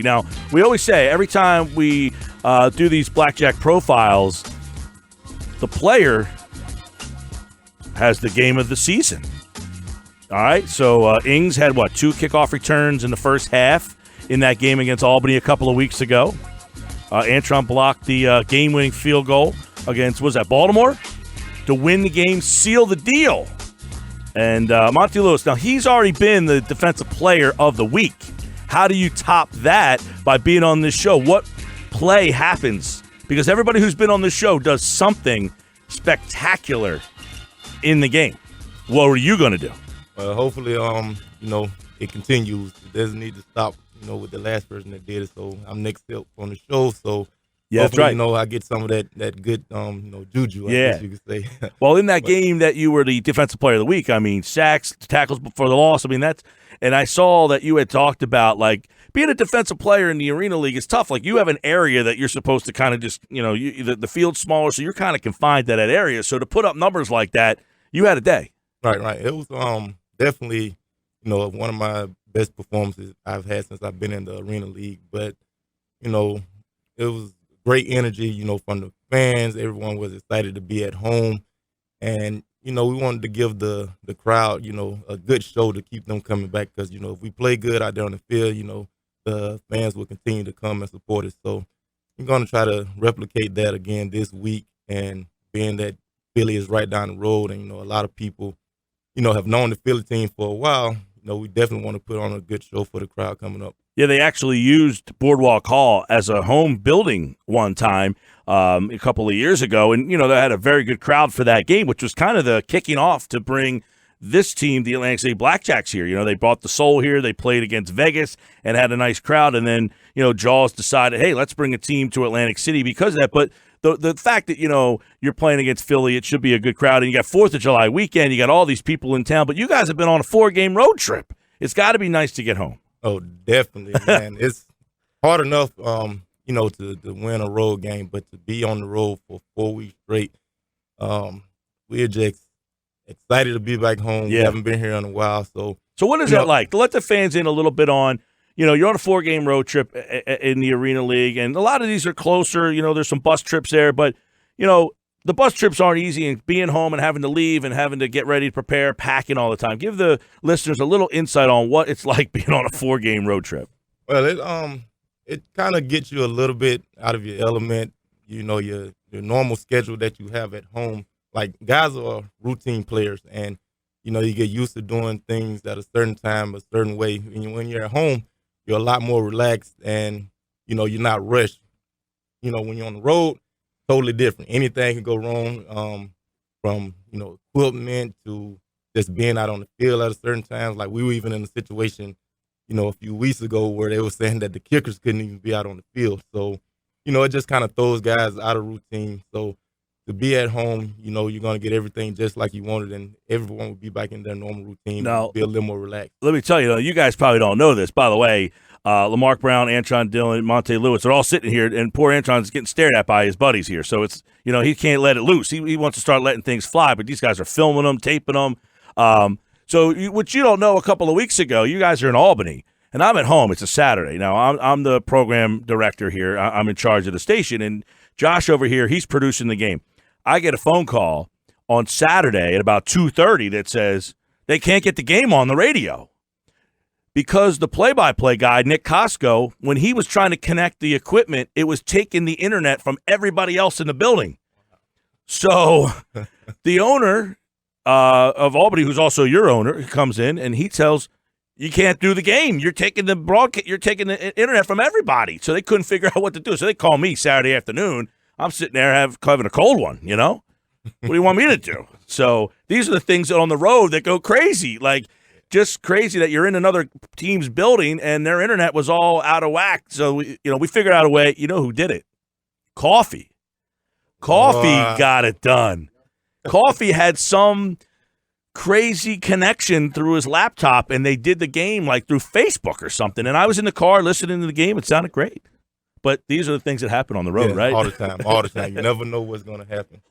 Now, we always say every time we do these blackjack profiles, the player has the game of the season. All right, so Ings had, 2 kickoff returns in the first half in that game against Albany a couple of weeks ago. Antron blocked the game-winning field goal against, Baltimore? To win the game, seal the deal. And Monte Lewis, now he's already been the defensive player of the week. How do you top that by being on this show? What play happens? Because everybody who's been on this show does something spectacular in the game. What are you going to do? Hopefully, it continues. It doesn't need to stop, with the last person that did it. So I'm next up on the show. So yeah, that's right. I get some of that good, juju, I guess you could say. Well, in that game that you were the defensive player of the week, I mean, sacks, tackles for the loss. I mean, and I saw that you had talked about, like, being a defensive player in the Arena League is tough. Like, you have an area that you're supposed to kind of just, the field's smaller, so you're kind of confined to that area. So to put up numbers like that, you had a day. Right. It was definitely, one of my best performances I've had since I've been in the Arena League. But, it was great energy, from the fans. Everyone was excited to be at home. And, we wanted to give the crowd, a good show to keep them coming back because, if we play good out there on the field, the fans will continue to come and support us. So I'm going to try to replicate that again this week. And being that Philly is right down the road and, a lot of people, have known the Philly team for a while, we definitely want to put on a good show for the crowd coming up. Yeah, they actually used Boardwalk Hall as a home building one time a couple of years ago. And, they had a very good crowd for that game, which was kind of the kicking off to bring this team, the Atlantic City Blackjacks, here. They brought the soul here. They played against Vegas and had a nice crowd. And then, Jaws decided, hey, let's bring a team to Atlantic City because of that. But the fact that, you're playing against Philly, it should be a good crowd. And you got 4th of July weekend. You got all these people in town. But you guys have been on a 4-game road trip. It's got to be nice to get home. Oh, definitely, man. It's hard enough, to win a road game, but to be on the road for 4 weeks straight, we're just excited to be back home. Yeah. We haven't been here in a while. So what is that like? To let the fans in a little bit on, you're on a 4-game road trip in the Arena League, and a lot of these are closer. There's some bus trips there, but, the bus trips aren't easy, and being home and having to leave and having to get ready to prepare, packing all the time. Give the listeners a little insight on what it's like being on a 4-game road trip. Well, it kind of gets you a little bit out of your element, your normal schedule that you have at home. Like, guys are routine players, and, you get used to doing things at a certain time, a certain way. When you're at home, you're a lot more relaxed, and, you're not rushed. When you're on the road, totally different. Anything can go wrong, from, equipment to just being out on the field at a certain times. Like, we were even in a situation, a few weeks ago where they were saying that the kickers couldn't even be out on the field. So, it just kind of throws guys out of routine. So to be at home, you're going to get everything just like you wanted, and everyone will be back in their normal routine. Now, be a little more relaxed. Let me tell you, you guys probably don't know this. By the way, Lamarck Brown, Antron Dillon, Monte Lewis, they're all sitting here, and poor Antron's getting stared at by his buddies here. So it's, he can't let it loose. He wants to start letting things fly, but these guys are filming them, taping them. So what you don't know, a couple of weeks ago, you guys are in Albany, and I'm at home. It's a Saturday. Now, I'm the program director here. I'm in charge of the station, and Josh over here, he's producing the game. I get a phone call on Saturday at about 2:30 that says they can't get the game on the radio. Because the play-by-play guy, Nick Costco, when he was trying to connect the equipment, it was taking the internet from everybody else in the building. So the owner of Albany, who's also your owner, comes in and he tells, you can't do the game. You're taking the internet from everybody. So they couldn't figure out what to do. So they call me Saturday afternoon. I'm sitting there having a cold one, What do you want me to do? So these are the things on the road that go crazy. Like, just crazy that you're in another team's building and their internet was all out of whack. So we figured out a way. You know who did it? Coffee got it done. Coffee had some crazy connection through his laptop, and they did the game like through Facebook or something. And I was in the car listening to the game. It sounded great. But these are the things that happen on the road, right? All the time. You never know what's going to happen.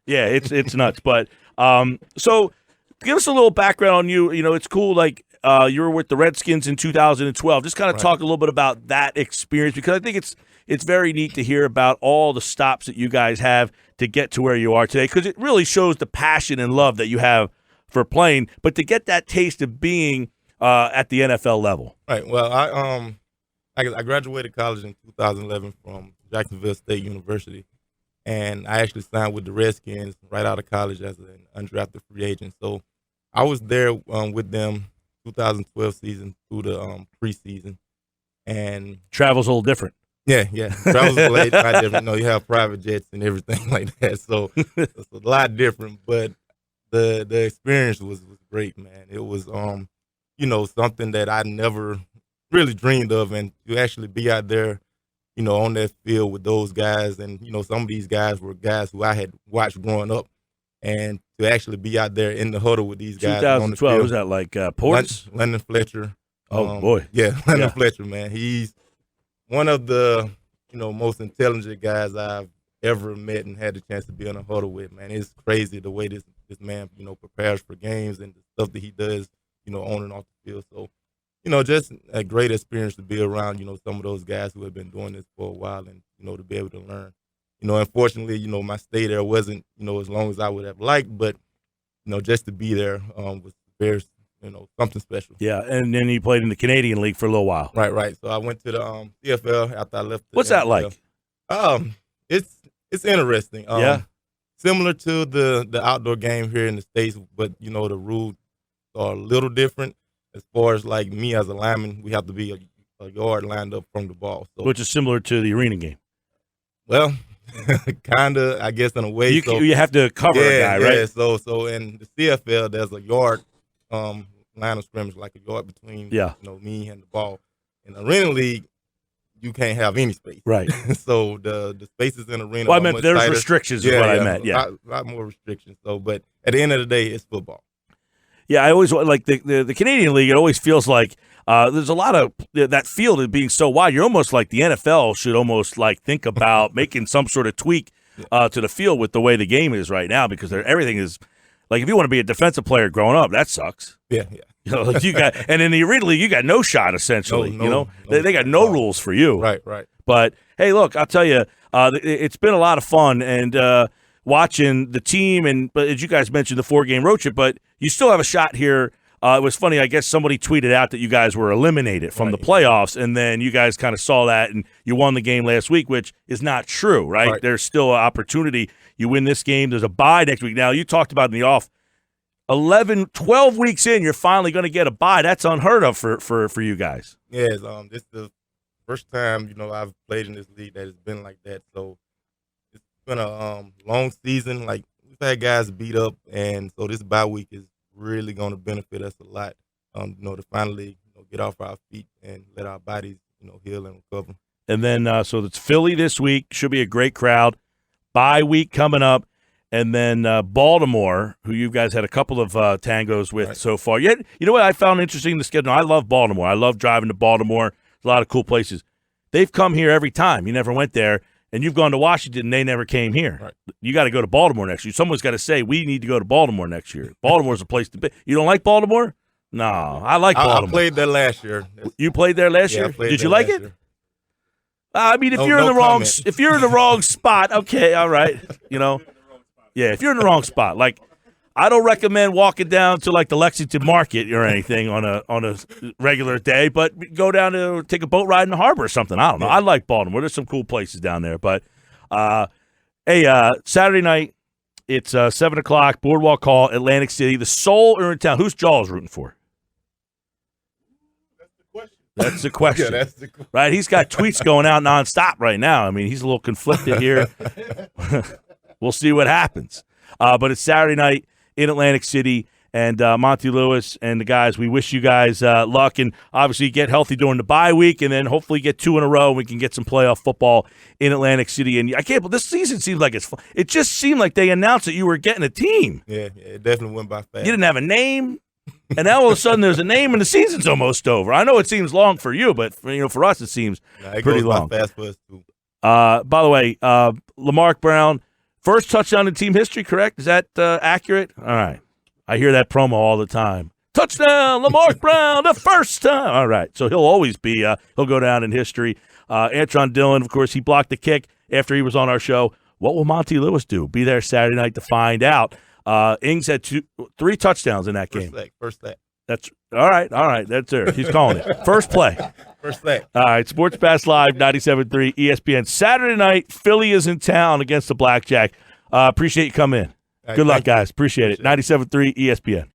Yeah, it's nuts. But so give us a little background on you. It's cool. Like, you were with the Redskins in 2012. Just kind of talk a little bit about that experience, because I think it's very neat to hear about all the stops that you guys have to get to where you are today, because it really shows the passion and love that you have for playing, but to get that taste of being at the NFL level. Right. Well, I graduated college in 2011 from Jacksonville State University, and I actually signed with the Redskins right out of college as an undrafted free agent. So I was there with them 2012 season through the preseason. And travel's a little different. Yeah. Travel's a lot different. You have private jets and everything like that. So it's a lot different, but the experience was great, man. It was something that I never really dreamed of, and to actually be out there, on that field with those guys, and some of these guys were guys who I had watched growing up, and to actually be out there in the huddle with these guys. 2012, was that like Portis? London Fletcher. Oh boy, yeah, London Fletcher, man. He's one of the most intelligent guys I've ever met and had the chance to be in a huddle with, man. It's crazy the way this man prepares for games and the stuff that he does on and off the field. So just a great experience to be around some of those guys who have been doing this for a while, and to be able to learn. Unfortunately, my stay there wasn't as long as I would have liked, but just to be there was very something special. Yeah, and then he played in the Canadian League for a little while. Right. So I went to the CFL after I left. What's that like? It's interesting. Yeah. Similar to the outdoor game here in the States, but the rules are a little different. As far as like me as a lineman, we have to be a yard lined up from the ball. So, which is similar to the arena game. Well, kind of, I guess, in a way. You have to cover a guy, right? Yeah. So in the CFL, there's a yard line of scrimmage, like a yard between me and the ball. In the arena league, you can't have any space. Right. So the spaces in the arena. Well, I meant there's restrictions. Is what I meant. Yeah, a lot more restrictions. So, but at the end of the day, it's football. Yeah, I always like the Canadian League. It always feels like there's a lot of that field is being so wide. You're almost like the NFL should almost like think about making some sort of tweak to the field with the way the game is right now, because everything is like, if you want to be a defensive player growing up, that sucks. Yeah. Like you got, and in the arena league, you got no shot essentially. They got no rules for you. Right. But hey, look, I'll tell you, it's been a lot of fun, and watching the team, but as you guys mentioned, the 4-game road trip, but you still have a shot here. It was funny, I guess somebody tweeted out that you guys were eliminated from the playoffs, and then you guys kind of saw that, and you won the game last week, which is not true, right? There's still an opportunity. You win this game, there's a bye next week. Now, you talked about in the off, 12 weeks in, you're finally going to get a bye. That's unheard of for you guys. Yes, this is the first time, I've played in this league that has been like that, so it's been a long season. Like, we've had guys beat up, and so this bye week is really going to benefit us a lot. To finally get off our feet and let our bodies heal and recover. And then so it's Philly this week, should be a great crowd. Bye week coming up, and then Baltimore, who you guys had a couple of tangos with so far. Yet, you know what I found interesting in the schedule? I love Baltimore. I love driving to Baltimore. A lot of cool places. They've come here every time. You never went there. And you've gone to Washington, and they never came here. Right. You got to go to Baltimore next year. Someone's got to say, we need to go to Baltimore next year. Baltimore's a place to be. You don't like Baltimore? No, I like Baltimore. I played there last year. You played there last year? Did you like it? I mean, if you're in the wrong spot, okay, all right. Yeah, if you're in the wrong spot, like, I don't recommend walking down to like the Lexington Market or anything on a regular day, but go down to take a boat ride in the harbor or something. I don't know. I like Baltimore. There's some cool places down there. But hey, Saturday night, it's 7 o'clock, Boardwalk Hall, Atlantic City. The Soul are in town. Who's Jaws rooting for? That's the question. Yeah, that's the question. Right? He's got tweets going out nonstop right now. I mean, he's a little conflicted here. We'll see what happens. But it's Saturday night in Atlantic City, and Monte Lewis and the guys, we wish you guys luck, and obviously get healthy during the bye week, and then hopefully get 2 in a row, and we can get some playoff football in Atlantic City. And I can't believe this season seems like it's fun. It just seemed like they announced that you were getting a team. Yeah, it definitely went by fast. You didn't have a name, and now all of a sudden there's a name, and the season's almost over. I know it seems long for you, but for us it seems pretty long. It goes by fast for us too. By the way, Lamarck Brown, first touchdown in team history, correct? Is that accurate? All right. I hear that promo all the time. touchdown, Lamarck Brown, the first time. All right, so he'll always be he'll go down in history. Antron Dillon, of course, he blocked the kick after he was on our show. What will Monte Lewis do? Be there Saturday night to find out. Ings had 3 touchdowns in that game. First leg. That's all right. That's her. He's calling it. First play. First leg. All right, Sports Pass Live, 97.3 ESPN. Saturday night, Philly is in town against the Blackjack. Appreciate you coming in. Good luck, guys. Appreciate it. 97.3 ESPN.